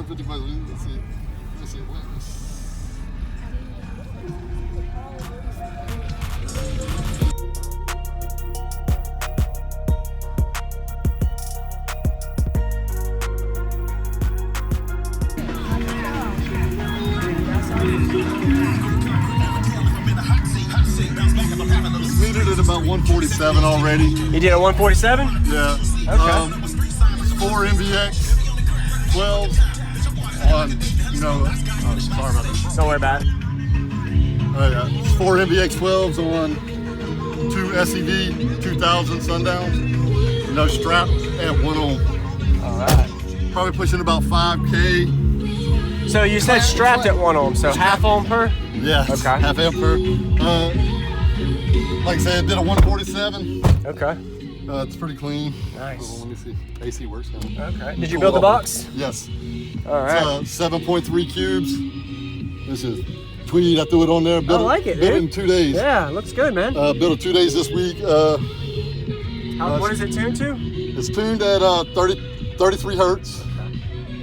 150 bucks. Let's see. Let's see. Metered at about 147 already. You did a 147? Yeah. Okay. It's 4 MVX 12s on, you know, oh, sorry about this. Don't worry about it. Oh yeah, it's 4 MVX 12s on 2 SEV 2000 Sundowns. No strap and 1 ohm. All right. Probably pushing about 5K. So you said strapped at 1 ohm, so half ohm per? Yeah, Okay. half amp per. Like I said, did a 147. Okay. It's pretty clean. Nice. So let me see. AC works now. Okay. Did you build the box? Yes. All right. It's 7.3 cubes. This is tweed. I threw it on there. I like it, Built it dude. in 2 days. Yeah, looks good, man. Built it 2 days this week. What is it tuned to? It's tuned at 33 hertz,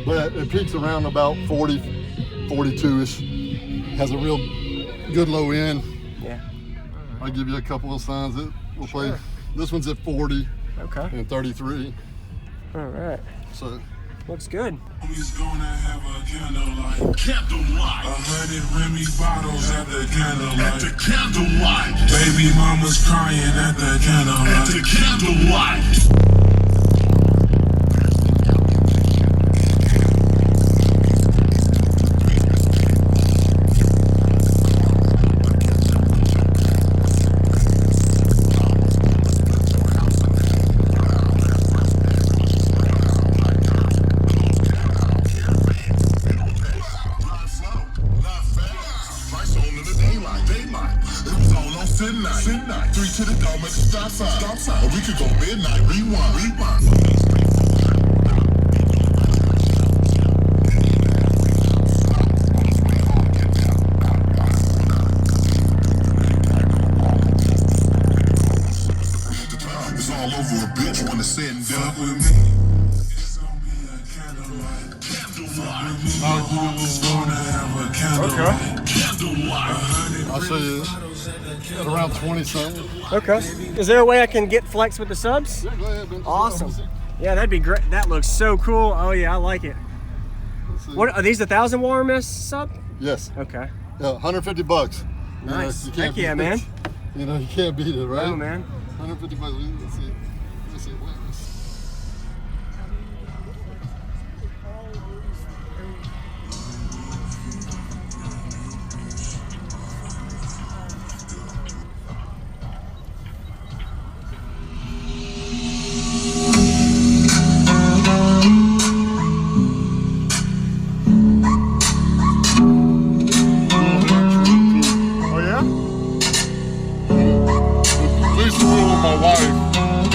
but it peaks around about 40, 42-ish. Has a real good low end. Yeah. I'll give you a couple of signs that we'll play. Sure. This one's at 40 Okay. and 33. All right. So Looks good. He's gonna have a candlelight. Candlelight. 100 Remy bottles at the candlelight. At the candlelight. Baby mama's crying at the candlelight. At the candlelight. Midnight. 3 to the dome, make a stop sign. Or we could go midnight, rewind. It's all over a bitch when it's said and done. With me. It's gonna be a candlelight. Okay. I'll show you at around 20 something. Okay. Is there a way I can get flex with the subs? Yeah, go ahead, man. Awesome. Yeah, that'd be great. That looks so cool. Oh yeah, I like it. What are these? 1,000 watt miss sub? Yes. Okay. Yeah, 150 bucks. Nice. You know, Heck yeah, beat it. man. You know, you can't beat it, right? Oh man. 150 bucks. Let's see. Let's see. My wife,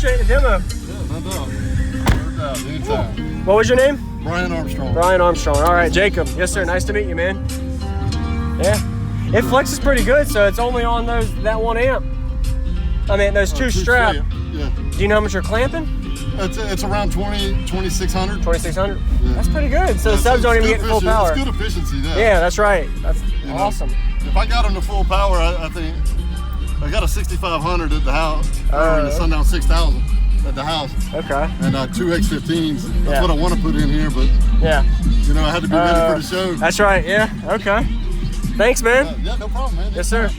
appreciate the demo. Yeah, no doubt. No doubt. Anytime. What was your name? Brian Armstrong. Brian Armstrong. All right, Jacob. Yes, sir. Nice to meet you, man. Yeah. It flexes pretty good, so it's only on that 1 amp. I mean, those two strap. Yeah. Do you know how much you're clamping? It's around 2600. 2600. Yeah. That's pretty good. So the subs don't even get full power. It's good efficiency there. Yeah, that's right. That's awesome. If I got them to full power, I think I got a 6500 at the house, or the Sundown 6000 at the house. Okay. And 2 X15s. That's Yeah. what I want to put in here, but Yeah. you know, I had to be ready for the show. That's right. Yeah. Okay. Thanks, man. Yeah, no problem, man. Yes, sir.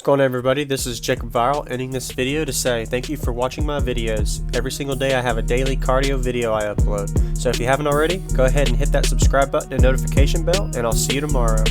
What's going on, everybody? This is Jacob Viral, ending this video to say thank you for watching my videos. Every single day I have a daily cardio video I upload. So if you haven't already, go ahead and hit that subscribe button and notification bell, and I'll see you tomorrow.